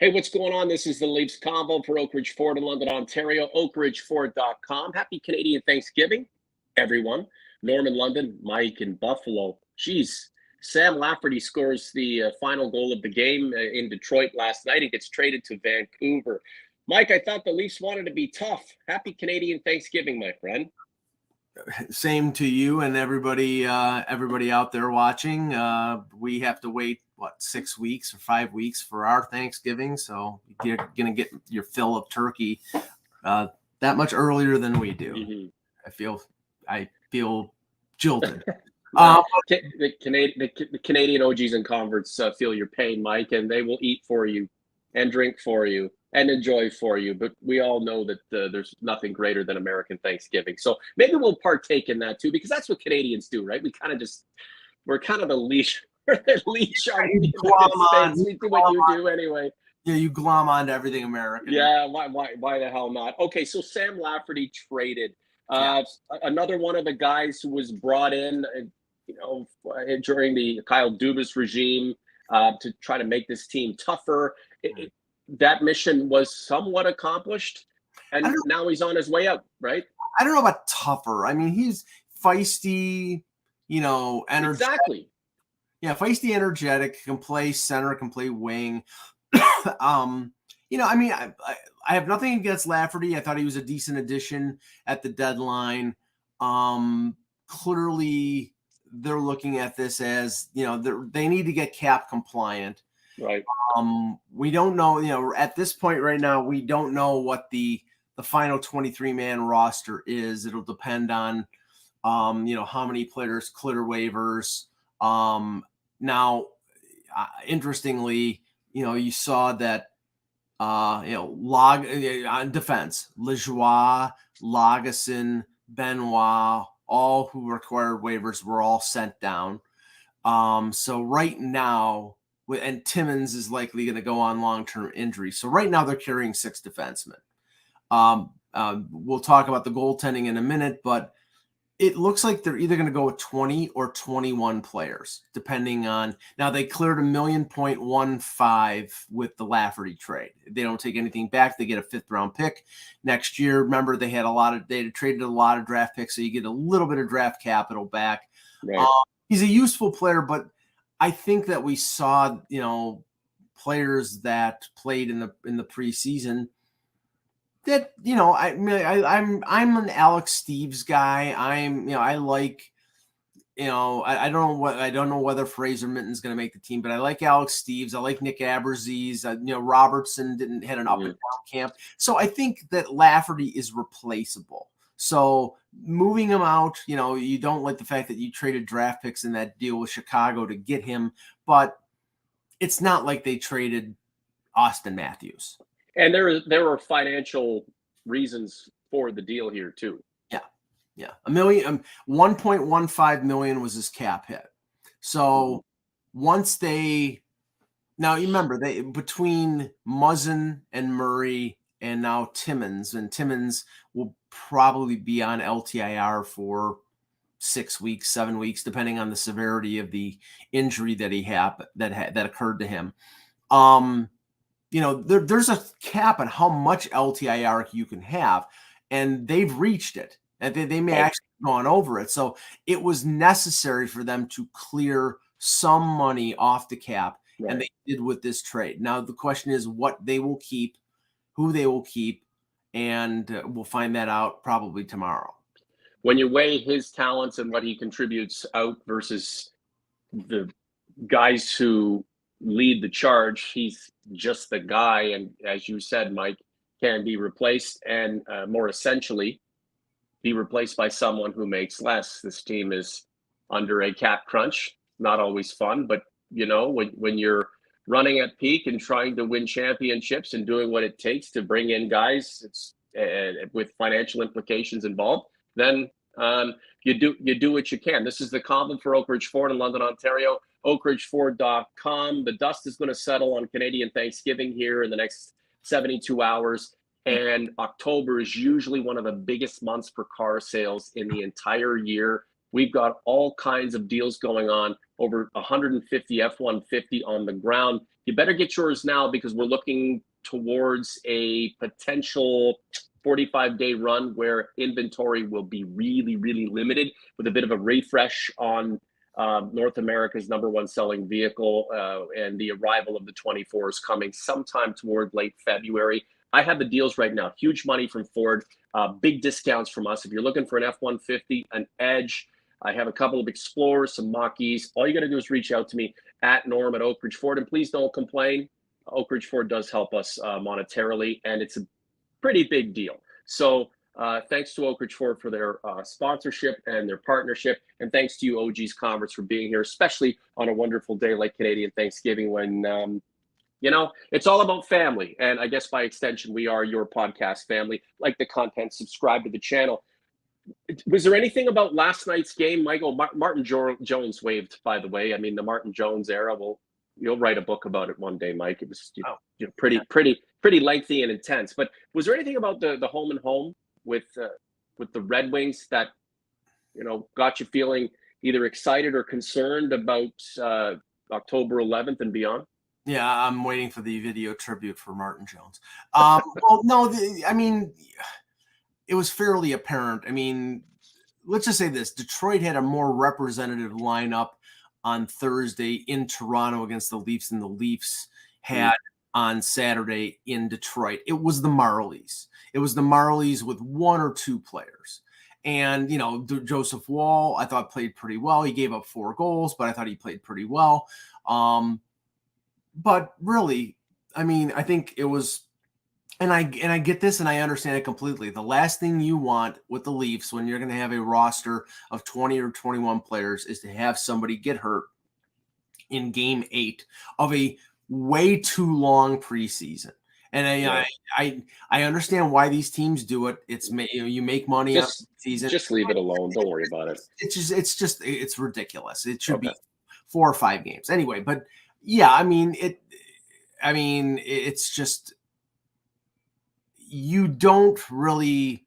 Hey, what's going on? This is the Leafs Convo for Oak Ridge Ford in London, Ontario, oakridgeford.com. Happy Canadian Thanksgiving, everyone. Norm in London, Mike in Buffalo. Jeez, Sam Lafferty scores the final goal of the game in Detroit last night. He gets traded to Vancouver. Mike, I thought the Leafs wanted to be tough. Happy Canadian Thanksgiving, my friend. Same to you and everybody out there watching. We have to wait 6 weeks or 5 weeks for our Thanksgiving, so you're gonna get your fill of turkey that much earlier than we do. Mm-hmm. I feel jilted. The Canadian OGs and converts feel your pain, Mike, and they will eat for you and drink for you and enjoy for you. But we all know that there's nothing greater than American Thanksgiving. So maybe we'll partake in that too, because that's what Canadians do, right? We're kind of the leash. We're the leash on the United States. We do what you do anyway. Yeah, you glom onto everything American. Yeah, why the hell not? Okay, so Sam Lafferty traded. Another one of the guys who was brought in, during the Kyle Dubas regime to try to make this team tougher. That mission was somewhat accomplished, and now he's on his way out, right? I don't know about tougher. I mean, he's feisty, energetic. Exactly. Yeah, feisty, energetic, can play center, can play wing. I have nothing against Lafferty. I thought he was a decent addition at the deadline. Clearly, they're looking at this as, they need to get cap compliant. Right. We don't know, at this point right now, we don't know what the final 23-man roster is. It'll depend on, how many players clear waivers. Interestingly, you saw that, on defense, Lajoie, Lagesson, Benoit, all who required waivers were all sent down. So right now, and Timmins is likely going to go on long-term injury. So right now they're carrying 6 defensemen. We'll talk about the goaltending in a minute, but it looks like they're either going to go with 20 or 21 players, depending on. Now they cleared $1.15 million with the Lafferty trade. They don't take anything back. They get a 5th-round pick next year. Remember, they had traded a lot of draft picks, so you get a little bit of draft capital back. Right. He's a useful player, but I think that we saw, players that played in the preseason that, I'm an Alex Steves guy. I like, I don't know whether Fraser Minton's going to make the team, but I like Alex Steves. I like Nick Aberzies. Robertson had an up and down camp. So I think that Lafferty is replaceable. So moving him out, you don't like the fact that you traded draft picks in that deal with Chicago to get him, but it's not like they traded Austin Matthews. And there were financial reasons for the deal here too. Yeah. $1.15 million was his cap hit. So once you remember between Muzzin and Murray and now Timmins will probably be on LTIR for 6 weeks, 7 weeks, depending on the severity of the injury that he had that occurred to him. There's a cap on how much LTIR you can have, and they've reached it, and they may actually have gone over it. So it was necessary for them to clear some money off the cap, and they did with this trade. Now the question is what they will keep, who they will keep, and we'll find that out probably tomorrow. When you weigh his talents and what he contributes out versus the guys who lead the charge, he's just the guy, and as you said, Mike, can be replaced and more essentially be replaced by someone who makes less. This team is under a cap crunch. Not always fun, but when you're running at peak and trying to win championships and doing what it takes to bring in guys with financial implications involved, then you do what you can. This is the Convo for Oak Ridge Ford in London, Ontario, oakridgeford.com. The dust is going to settle on Canadian Thanksgiving here in the next 72 hours. And October is usually one of the biggest months for car sales in the entire year. We've got all kinds of deals going on over 150 F-150 on the ground. You better get yours now because we're looking towards a potential 45-day run where inventory will be really, really limited, with a bit of a refresh on North America's number one selling vehicle, and the arrival of the 24s coming sometime toward late February. I have the deals right now. Huge money from Ford, big discounts from us. If you're looking for an F-150, an Edge, I have a couple of Explorers, some Mach-E's. All you got to do is reach out to me at Norm at Oak Ridge Ford, and please don't complain. Oak Ridge Ford does help us monetarily, and it's a pretty big deal. So thanks to Oak Ridge Ford for their sponsorship and their partnership. And thanks to you, OG's Converse, for being here, especially on a wonderful day like Canadian Thanksgiving when, it's all about family. And I guess by extension, we are your podcast family. Like the content, subscribe to the channel. Was there anything about last night's game, Michael? Martin Jones waved, by the way. I mean, the Martin Jones era, you'll write a book about it one day, Mike. It was pretty lengthy and intense. But was there anything about the home and home with the Red Wings that got you feeling either excited or concerned about October 11th and beyond? Yeah, I'm waiting for the video tribute for Martin Jones. Well, no, it was fairly apparent. I mean, let's just say this: Detroit had a more representative lineup on Thursday in Toronto against the Leafs than the Leafs had on Saturday in Detroit. It was the Marlies. It was the Marlies with one or two players. And, Joseph Woll, I thought played pretty well. He gave up 4 goals, but I thought he played pretty well. But really, I mean, I think it was, and I get this and I understand it completely. The last thing you want with the Leafs when you're going to have a roster of 20 or 21 players is to have somebody get hurt in game 8 of a way too long preseason. And I understand why these teams do it. It's you make money on season. Just leave it alone. Don't worry about it. It's ridiculous. It should be 4 or 5 games anyway. But yeah, I mean it's just, you don't really,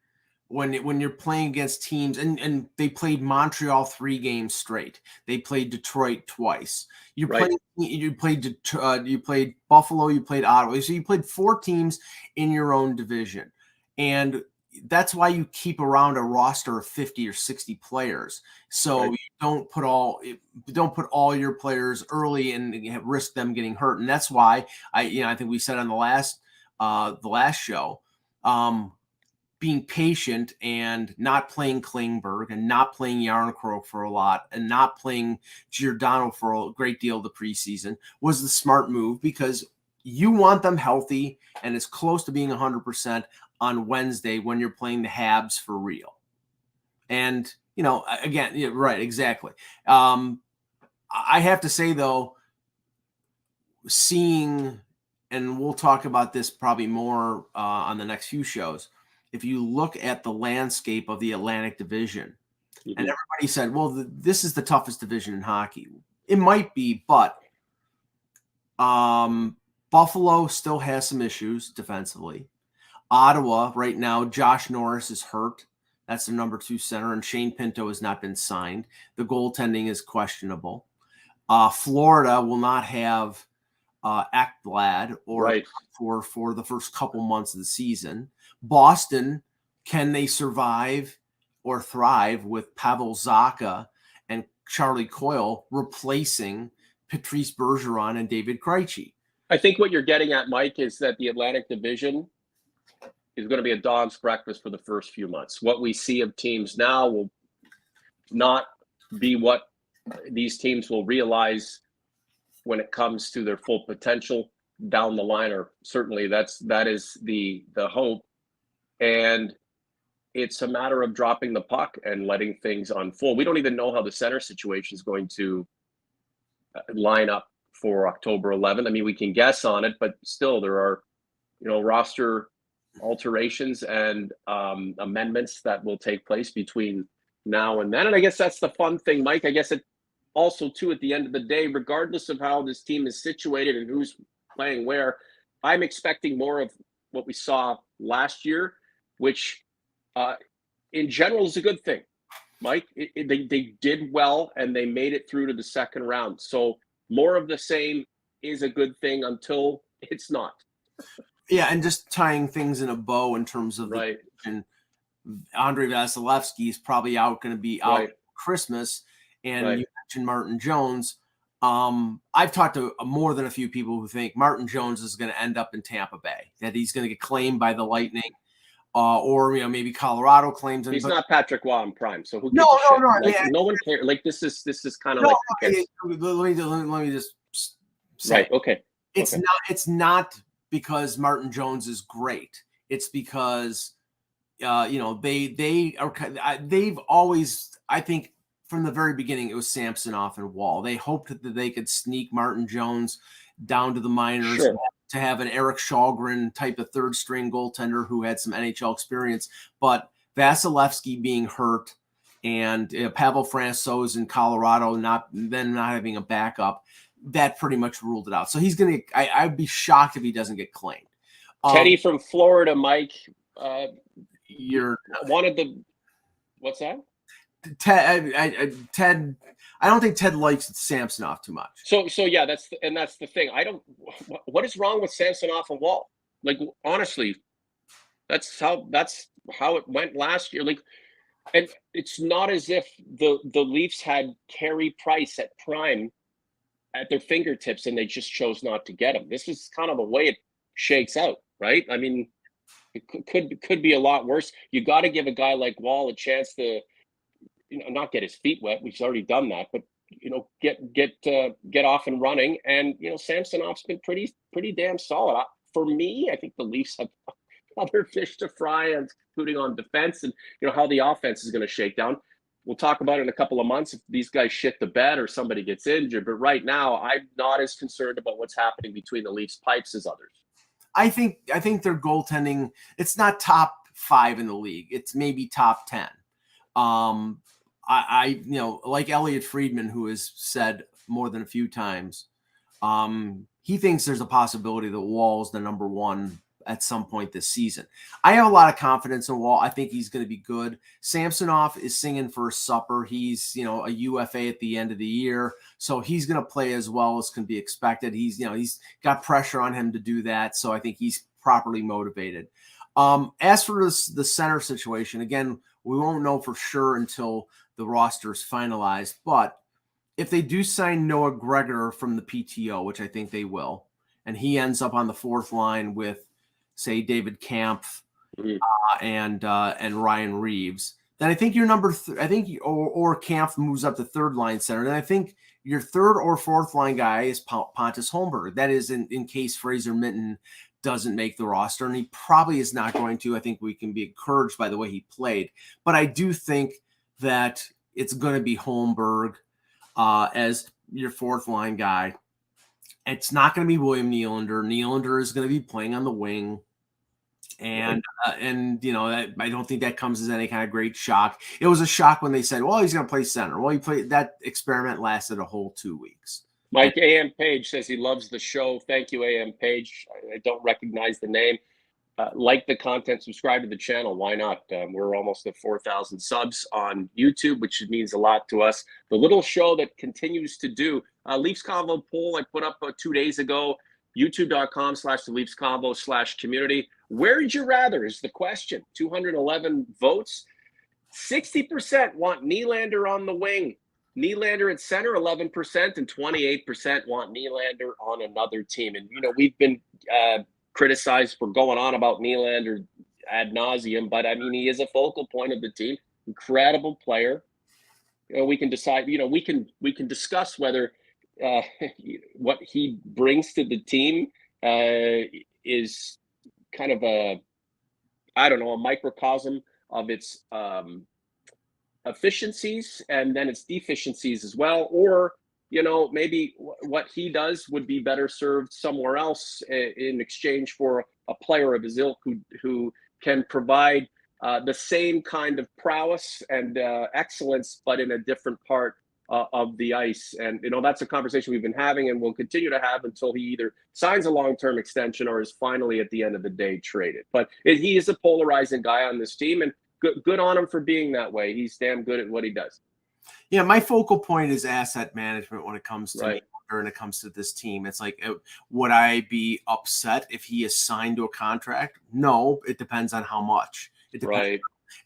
when you're playing against teams, and they played Montreal 3 games straight. They played Detroit twice. You played Buffalo, you played Ottawa. So you played 4 teams in your own division. And that's why you keep around a roster of 50 or 60 players. So you don't put all your players early and risk them getting hurt. And that's why I think we said on the last show, being patient and not playing Klingberg and not playing Yarncroke for a lot and not playing Giordano for a great deal of the preseason was the smart move, because you want them healthy and as close to being 100% on Wednesday when you're playing the Habs for real. And, again, right, exactly. I have to say, though, seeing, and we'll talk about this probably more on the next few shows, if you look at the landscape of the Atlantic Division, and everybody said, well, this is the toughest division in hockey. It might be, but Buffalo still has some issues defensively. Ottawa right now, Josh Norris is hurt. That's their number 2 center, and Shane Pinto has not been signed. The goaltending is questionable. Florida will not have Ekblad for the first couple months of the season. Boston, can they survive or thrive with Pavel Zacha and Charlie Coyle replacing Patrice Bergeron and David Krejci? I think what you're getting at, Mike, is that the Atlantic Division is going to be a dog's breakfast for the first few months. What we see of teams now will not be what these teams will realize when it comes to their full potential down the line, or certainly that is the hope. And it's a matter of dropping the puck and letting things unfold. We don't even know how the center situation is going to line up for October 11th. I mean, we can guess on it, but still there are, roster alterations and amendments that will take place between now and then. And I guess that's the fun thing, Mike. I guess it also, too, at the end of the day, regardless of how this team is situated and who's playing where, I'm expecting more of what we saw last year, which in general is a good thing. Mike. They did well, and they made it through to the second round. So more of the same is a good thing until it's not. Yeah, and just tying things in a bow in terms of Right. Andrei Vasilevsky is probably going to be out Right. Christmas, and Right. you mentioned Martin Jones. I've talked to more than a few people who think Martin Jones is going to end up in Tampa Bay, that he's going to get claimed by the Lightning, or maybe Colorado claims him. He's but not Patrick Waugh in prime, so who gives no, a shit? no, Like, yeah, no one cares. Like, this is kind of no. like, Okay, let me just say, right. Okay. It's not because Martin Jones is great. It's because they've always, I think from the very beginning, it was Samsonov and Wall. They hoped that they could sneak Martin Jones down to the minors, Sure. to have an Eric Shalgren type of third string goaltender who had some NHL experience. But Vasilevsky being hurt, and Pavel Francouz in Colorado not having a backup, that pretty much ruled it out. So he's going to, I'd be shocked if he doesn't get claimed. Teddy from Florida, Mike, you're wanted the, what's that? Ted, I don't think Ted likes Samsonov too much. So yeah, that's the thing. What is wrong with Samsonov and Wall? Like, honestly, that's how it went last year. Like, and it's not as if the Leafs had Carey Price at prime at their fingertips and they just chose not to get him. This is kind of the way it shakes out, right? I mean, it could be a lot worse. You got to give a guy like Wall a chance to, not get his feet wet. We've already done that, but get off and running. And Samsonov's been pretty damn solid. For me, I think the Leafs have other fish to fry, including on defense, and how the offense is going to shake down. We'll talk about it in a couple of months if these guys shit the bed or somebody gets injured. But right now, I'm not as concerned about what's happening between the Leafs pipes as others. I think their goaltending, it's not top 5 in the league. It's maybe top 10. I like Elliot Friedman, who has said more than a few times, he thinks there's a possibility that Wall's the number one at some point this season. I have a lot of confidence in Wall. I think he's going to be good. Samsonov is singing for supper. He's, a UFA at the end of the year, so he's going to play as well as can be expected. He's got pressure on him to do that, so I think he's properly motivated. As for the center situation, again, we won't know for sure until the roster is finalized, but if they do sign Noah Gregor from the PTO, which I think they will, and he ends up on the fourth line with, say, David Kampf and Ryan Reeves, then I think your number or Kampf moves up to third line center. Then I think your third or fourth line guy is Pontus Holmberg. That is in case Fraser Minten doesn't make the roster, and he probably is not going to. I think we can be encouraged by the way he played, but I do think that it's going to be Holmberg as your fourth line guy. It's not going to be William Nylander. Nylander is going to be playing on the wing. And I don't think that comes as any kind of great shock. It was a shock when they said, well, he's going to play center. Well, that experiment lasted a whole 2 weeks. Mike A.M. Page says he loves the show. Thank you, A.M. Page. I don't recognize the name. Like the content, subscribe to the channel. Why not? We're almost at 4,000 subs on YouTube, which means a lot to us. The little show that continues to do. Leafs Convo poll I put up 2 days ago. YouTube.com/the Leafs Convo/community. Where would you rather is the question. 211 votes. 60% want Nylander on the wing. Nylander at center, 11%, and 28% want Nylander on another team. And, we've been criticized for going on about Nylander ad nauseum, but I mean, he is a focal point of the team. Incredible player. We can decide, we can discuss whether what he brings to the team is kind of a microcosm of its efficiencies and then its deficiencies as well, or maybe what he does would be better served somewhere else in exchange for a player of his ilk who can provide the same kind of prowess and excellence, but in a different part of the ice. And that's a conversation we've been having and will continue to have until he either signs a long-term extension or is finally at the end of the day traded. But he is a polarizing guy on this team, and good on him for being that way. He's damn good at what he does. Yeah, my focal point is asset management when it comes to Right. or when it comes to this team. It's like, would I be upset if he is signed to a contract? No, it depends on how much. It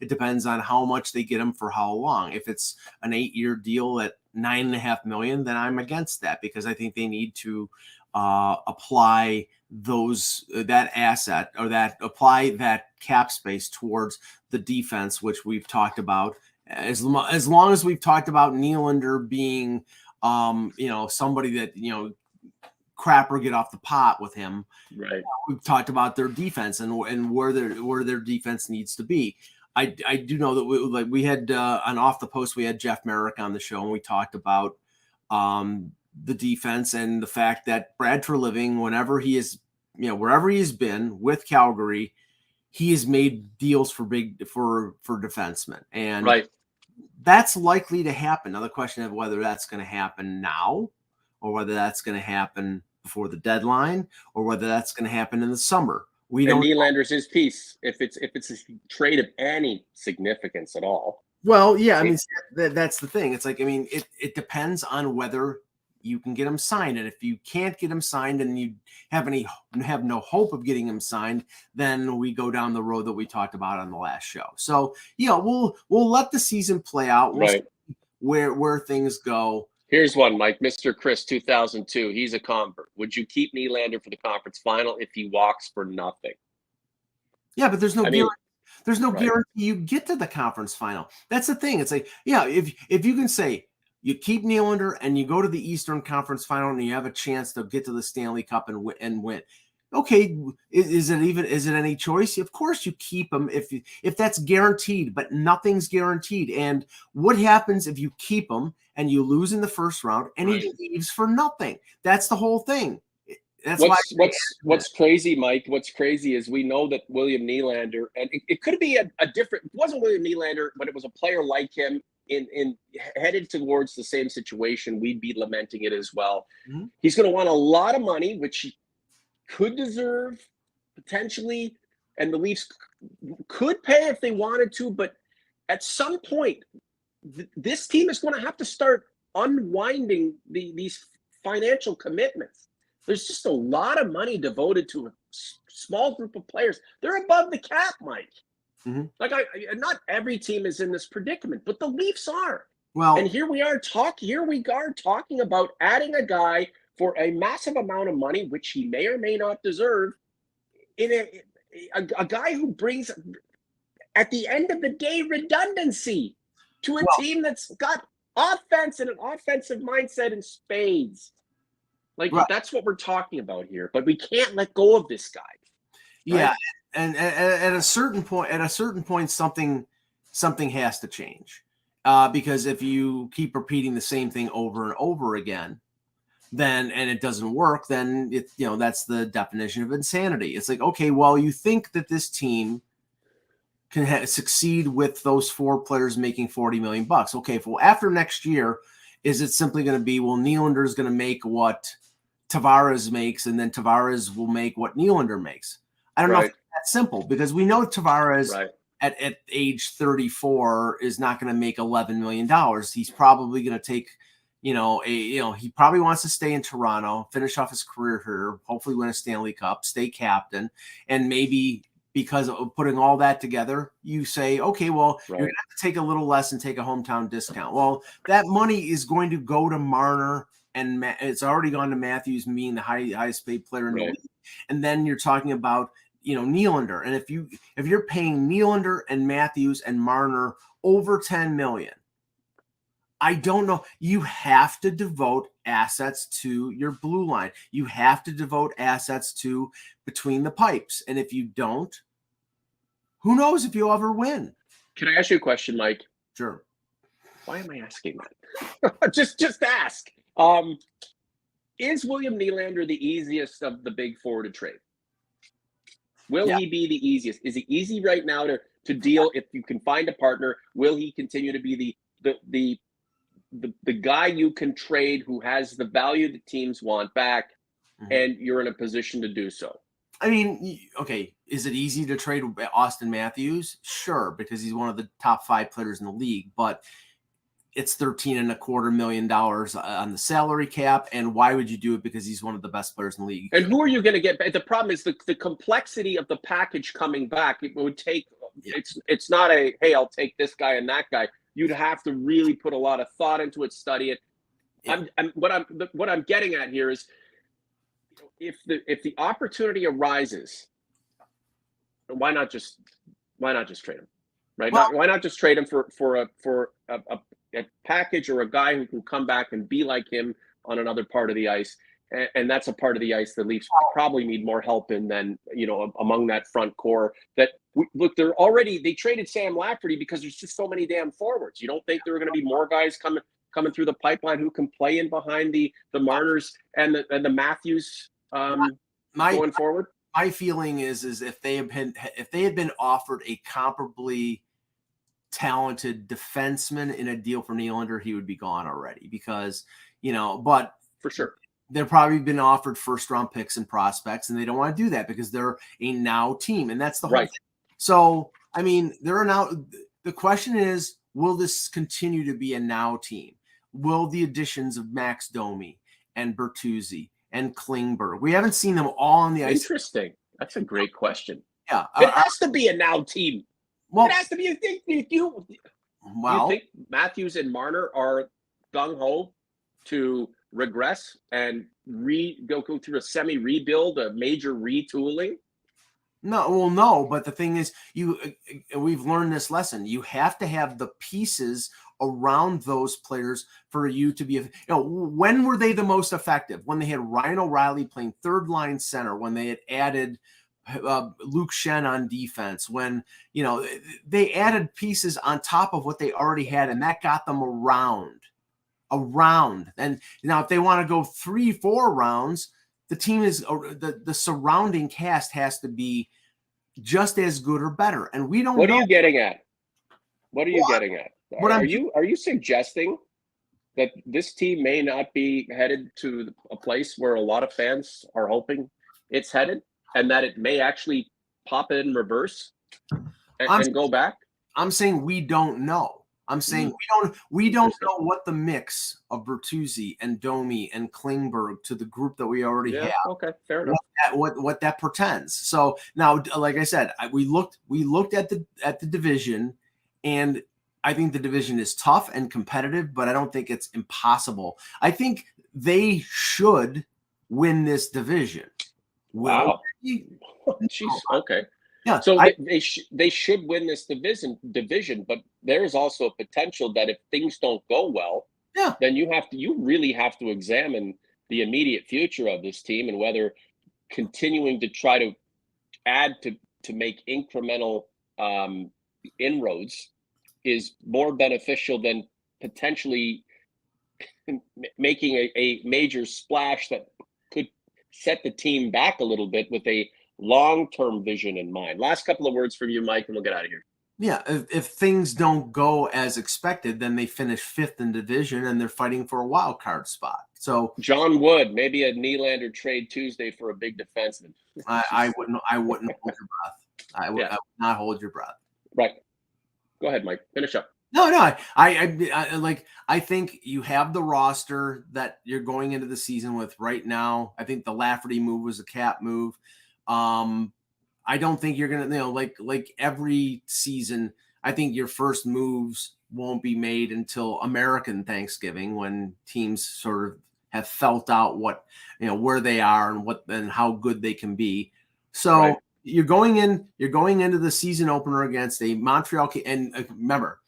depends on how much they get him for how long. If it's an 8-year deal at $9.5 million, then I'm against that, because I think they need to apply that asset, or apply that cap space towards the defense, which we've talked about. As long as we've talked about Nylander being, somebody that, crap or get off the pot with him. Right. We've talked about their defense and where their defense needs to be. I do know that we had on Off the Post, we had Jeff Merrick on the show, and we talked about the defense and the fact that Brad Treliving, whenever he is, wherever he's been with Calgary, he has made deals for defensemen, and that's likely to happen. Now the question of whether that's going to happen now, or whether that's going to happen before the deadline, or whether that's going to happen in the summer. And Nylander's his piece, if it's a trade of any significance at all. Well, yeah, I mean, that's the thing. It's like, I mean, it depends on whether you can get him signed. And if you can't get him signed and you have no hope of getting him signed, then we go down the road that we talked about on the last show. So, we'll let the season play out. We'll see where things go. Here's one, Mike. Mr. Chris, 2002. He's a convert. Would you keep Nylander for the conference final if he walks for nothing? Yeah, but there's no guarantee. There's no guarantee you get to the conference final. That's the thing. It's like, if you can say you keep Nylander and you go to the Eastern Conference Final and you have a chance to get to the Stanley Cup and win. Okay, is it any choice? Of course you keep him if that's guaranteed, but nothing's guaranteed. And what happens if you keep him and you lose in the first round and he leaves for nothing? That's the whole thing. That's what's crazy, Mike. What's crazy is we know that William Nylander, and it could be a different. It wasn't William Nylander, but it was a player like him in headed towards the same situation. We'd be lamenting it as well. Mm-hmm. He's going to want a lot of money, which he could deserve potentially, and the Leafs could pay if they wanted to. But at some point, this team is going to have to start unwinding these financial commitments. There's just a lot of money devoted to a small group of players. They're above the cap, Mike. Mm-hmm. Like not every team is in this predicament, but the Leafs are. Well, and here we are talking about adding a guy for a massive amount of money, which he may or may not deserve, in a guy who brings, at the end of the day, redundancy to a team that's got offense and an offensive mindset in spades. Like, that's what we're talking about here, but we can't let go of this guy. Right? Yeah, and at a certain point, something has to change, because if you keep repeating the same thing over and over again, and it doesn't work, then that's the definition of insanity. It's like, okay, well, you think that this team can succeed with those 4 players making $40 million. Okay, well, after next year, is it simply going to be, well, Nylander is going to make what Tavares makes, and then Tavares will make what Nylander makes? I don't know if it's that simple, because we know Tavares at age 34 is not going to make $11 million. He's probably going to take, he probably wants to stay in Toronto, finish off his career here, hopefully win a Stanley Cup, stay captain, and maybe because of putting all that together, you say, okay, well, you're going to have to take a little less and take a hometown discount. Well, that money is going to go to Marner, and it's already gone to Matthews, being the highest paid player in the league. And then you're talking about, Nylander. And if you're paying Nylander and Matthews and Marner over $10 million, I don't know. You have to devote assets to your blue line. You have to devote assets to between the pipes. And if you don't, who knows if you'll ever win? Can I ask you a question, Mike? Sure. Why am I asking that? just ask. Is William Nylander the easiest of the big 4 to trade? Will he be the easiest? Is it easy right now to deal if you can find a partner? Will he continue to be the guy you can trade who has the value that teams want back, and you're in a position to do so? I mean, okay, is it easy to trade Austin Matthews? Sure, because he's one of the top 5 players in the league, but it's $13.25 million on the salary cap. And why would you do it? Because he's one of the best players in the league. And who are you going to get? The problem is the complexity of the package coming back. It would take, it's not a, hey, I'll take this guy and that guy. You'd have to really put a lot of thought into it, study it. Yeah. What I'm getting at here is, if the opportunity arises, why not just trade him, right? Well, why not just trade him for a package or a guy who can come back and be like him on another part of the ice, and that's a part of the ice the Leafs probably need more help in than, among that front core. That look, they traded Sam Lafferty because there's just so many damn forwards. You don't think there are going to be more guys coming through the pipeline who can play in behind the Marners and the Matthews going forward? My feeling is if they had been offered a comparably talented defenseman in a deal for Nylander, he would be gone already, because, but for sure they've probably been offered first-round picks and prospects, and they don't want to do that because they're a now team, and that's the whole thing. So, I mean, the question is, will this continue to be a now team? Will the additions of Max Domi and Bertuzzi and Klingberg, we haven't seen them all on the ice. Interesting. That's a great question. Yeah. It has to be a now team. Well, it has to be. You think Matthews and Marner are gung-ho to regress and go through a semi-rebuild, a major retooling? No, but the thing is, we've learned this lesson. You have to have the pieces around those players for you to be, when were they the most effective? When they had Ryan O'Reilly playing third line center, when they had added Luke Shen on defense, when, they added pieces on top of what they already had, and that got them around. And now if they want to go 3-4 rounds, the team is, the surrounding cast has to be just as good or better. And we don't know. What are you getting at? Are you suggesting that this team may not be headed to a place where a lot of fans are hoping it's headed, and that it may actually pop it in reverse and go back? I'm saying we don't know. I'm saying we don't know what the mix of Bertuzzi and Domi and Klingberg to the group that we already have. Okay, fair enough. What that portends. So now, like I said, we looked at the division, and I think the division is tough and competitive, but I don't think it's impossible. I think they should win this division. Wow. Jeez. Okay. Yeah. So they should win this division, but there's also a potential that if things don't go well, then you really have to examine the immediate future of this team and whether continuing to try to add to make incremental inroads is more beneficial than potentially making a major splash that could set the team back a little bit with a long-term vision in mind. Last couple of words from you, Mike, and we'll get out of here. Yeah, if things don't go as expected, then they finish 5th in division and they're fighting for a wild card spot. So John Wood, maybe a Nylander trade Tuesday for a big defenseman. I wouldn't hold your breath. I would not hold your breath. Right. Go ahead, Mike. Finish up. No, I think you have the roster that you're going into the season with right now. I think the Lafferty move was a cap move. I don't think you're going to, like every season, I think your first moves won't be made until American Thanksgiving, when teams sort of have felt out what, where they are and how good they can be. So you're going into the season opener against a Montreal, and remember,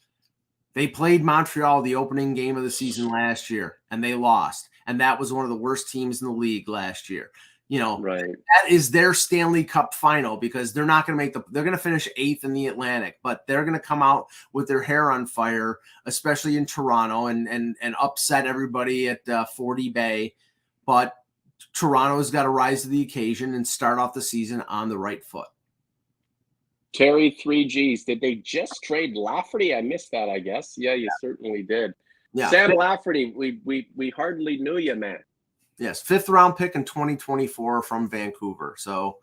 they played Montreal the opening game of the season last year, and they lost. And that was one of the worst teams in the league last year. That is their Stanley Cup final, because they're not going to they're going to finish 8th in the Atlantic, but they're going to come out with their hair on fire, especially in Toronto, and upset everybody at 40 Bay. But Toronto's got to rise to the occasion and start off the season on the right foot. Terry 3Gs, did they just trade Lafferty? I missed that, I guess. Yeah, you certainly did. Yeah. Sam Lafferty, we hardly knew you, man. Yes, 5th round pick in 2024 from Vancouver. So,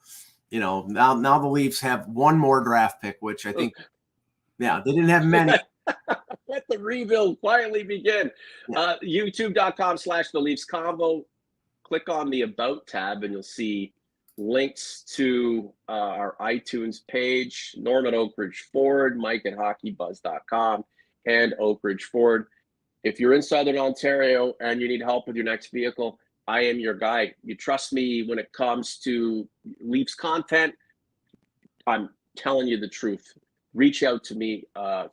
now the Leafs have one more draft pick, which I think, they didn't have many. Let the rebuild quietly begin. Yeah. YouTube.com/the Leafs Convo. Click on the About tab and you'll see links to our iTunes page, Norman Oakridge Ford, Mike at hockeybuzz.com, and Oakridge Ford. If you're in Southern Ontario and you need help with your next vehicle, I am your guy. You trust me when it comes to Leafs content. I'm telling you the truth. Reach out to me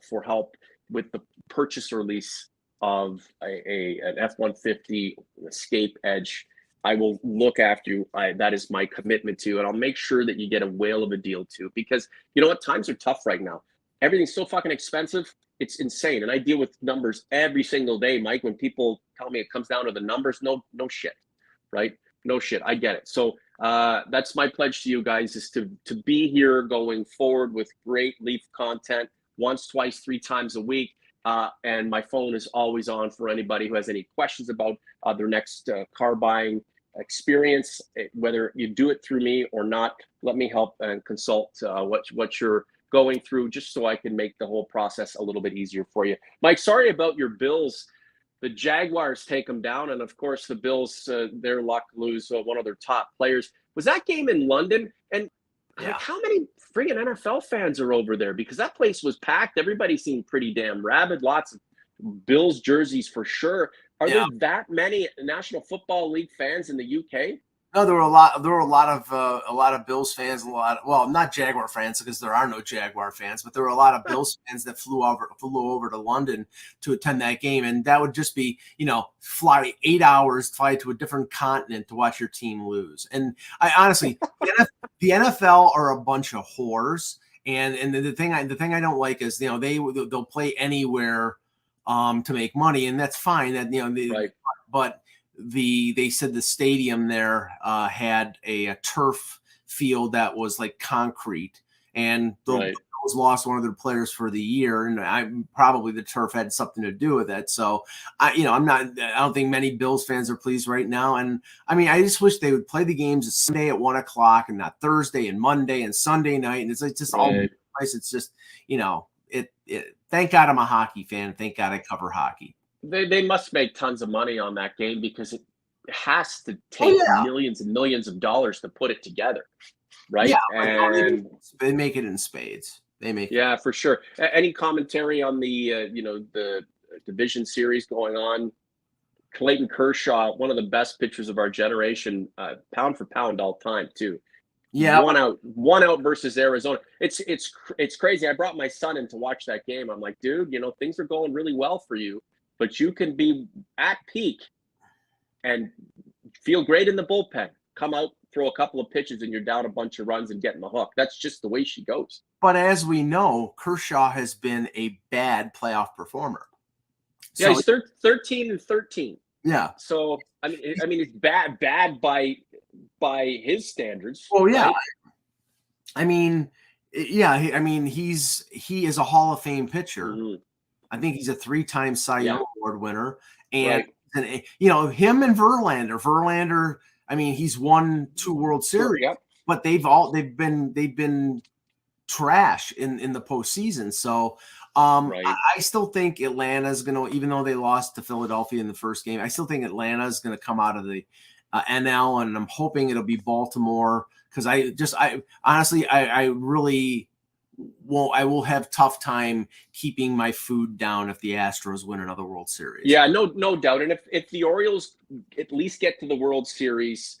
for help with the purchase or lease of an F-150 Escape Edge. I will look after you. That is my commitment to you. And I'll make sure that you get a whale of a deal too. Because you know what? Times are tough right now. Everything's so fucking expensive. It's insane. And I deal with numbers every single day, Mike. When people tell me it comes down to the numbers, no shit, right? No shit. I get it. So that's my pledge to you guys, is to be here going forward with great Leaf content once, twice, 3 times a week. And my phone is always on for anybody who has any questions about their next car buying experience, whether you do it through me or not. Let me help and consult what you're going through, just so I can make the whole process a little bit easier for you. Mike, sorry about your Bills. The Jaguars take them down, and of course the Bills, their luck, lose one of their top players. Was that game in London? And like, how many friggin' NFL fans are over there? Because that place was packed. Everybody seemed pretty damn rabid. Lots of Bills jerseys for sure. Are there that many National Football League fans in the UK? No, there were a lot of Bills fans, not Jaguar fans, because there are no Jaguar fans, but there were a lot of Bills fans that flew over to London to attend that game, and that would just be, fly 8 hours, fly to a different continent to watch your team lose. And I honestly, the NFL are a bunch of whores, and the thing I don't like is they'll play anywhere to make money, and that's fine. That but they said the stadium there had a turf field that was like concrete, and the Bills lost one of their players for the year, and probably the turf had something to do with it. So I don't think many Bills fans are pleased right now. And I mean, I just wish they would play the games Sunday at 1:00 and not Thursday and Monday and Sunday night. And it's just all nice. It's just, thank God I'm a hockey fan. Thank God I cover hockey. They must make tons of money on that game, because it has to take millions and millions of dollars to put it together, right? Yeah, and they make it in spades. For sure. Any commentary on the the division series going on? Clayton Kershaw, one of the best pitchers of our generation, pound for pound all time too. Yeah, one out versus Arizona. It's crazy. I brought my son in to watch that game. I'm like, dude, things are going really well for you, but you can be at peak and feel great in the bullpen. Come out, throw a couple of pitches, and you're down a bunch of runs and getting the hook. That's just the way she goes. But as we know, Kershaw has been a bad playoff performer. Yeah, he's 13-13. Yeah. So I mean, it's bad by his standards. Oh yeah. Right? I mean, he is a Hall of Fame pitcher. Mm-hmm. I think he's a 3-time Cy Young Award winner, and him and Verlander. Verlander, I mean, he's won 2 World Series, but they've been trash in the postseason. So I still think Atlanta's gonna, even though they lost to Philadelphia in the first game, I still think Atlanta's gonna come out of the NL, and I'm hoping it'll be Baltimore, because I honestly really I will have tough time keeping my food down if the Astros win another World Series. Yeah, no doubt. And if the Orioles at least get to the World Series,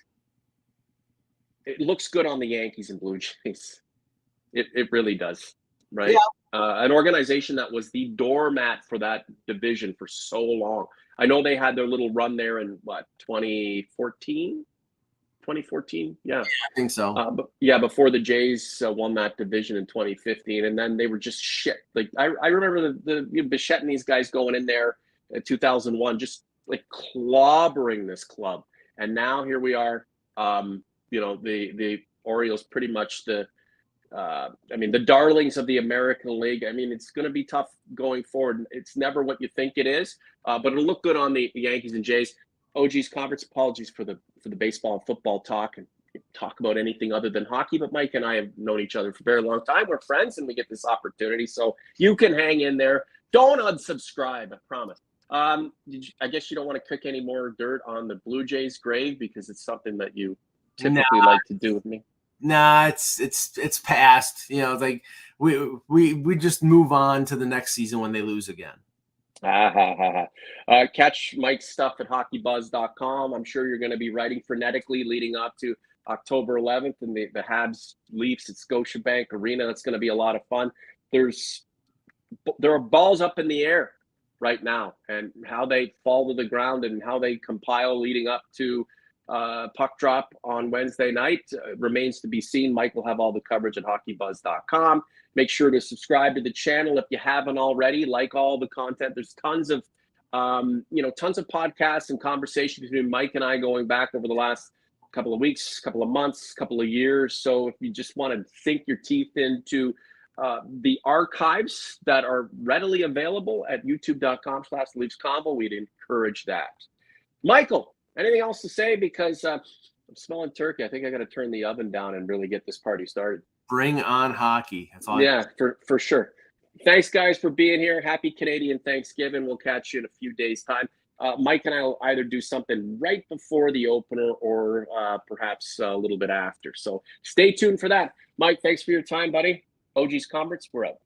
it looks good on the Yankees and Blue Jays. It really does, right? Yeah. An organization that was the doormat for that division for so long. I know they had their little run there in 2014? 2014, yeah. I think so. Before the Jays won that division in 2015, and then they were just shit. Like I remember the Bichette and these guys going in there in 2001, just like clobbering this club. And now here we are. The Orioles pretty much the darlings of the American League. I mean, it's going to be tough going forward. It's never what you think it is, but it'll look good on the Yankees and Jays. OG's conference, apologies for the baseball and football talk, and talk about anything other than hockey. But Mike and I have known each other for a very long time. We're friends, and we get this opportunity. So you can hang in there. Don't unsubscribe, I promise. I guess you don't want to cook any more dirt on the Blue Jays grave because it's something that you typically like to do with me. Nah, it's past. You know, like we just move on to the next season when they lose again. Catch Mike's stuff at hockeybuzz.com. I'm sure you're going to be writing frenetically leading up to October 11th and the Habs Leafs at Scotiabank Arena. That's going to be a lot of fun. There are balls up in the air right now, and how they fall to the ground and how they compile leading up to puck drop on Wednesday night remains to be seen. Mike will have all the coverage at hockeybuzz.com. Make sure to subscribe to the channel if you haven't already. Like all the content. There's tons of tons of podcasts and conversations between Mike and I going back over the last couple of weeks, couple of months, couple of years. So if you just want to sink your teeth into the archives that are readily available at youtube.com/Leafs Convo, we'd encourage that. Michael, anything else to say? Because I'm smelling turkey. I think I got to turn the oven down and really get this party started. Bring on hockey. That's all. Yeah, for sure. Thanks, guys, for being here. Happy Canadian Thanksgiving. We'll catch you in a few days' time. Mike and I will either do something right before the opener or perhaps a little bit after. So stay tuned for that. Mike, thanks for your time, buddy. OG's Converts, we're out.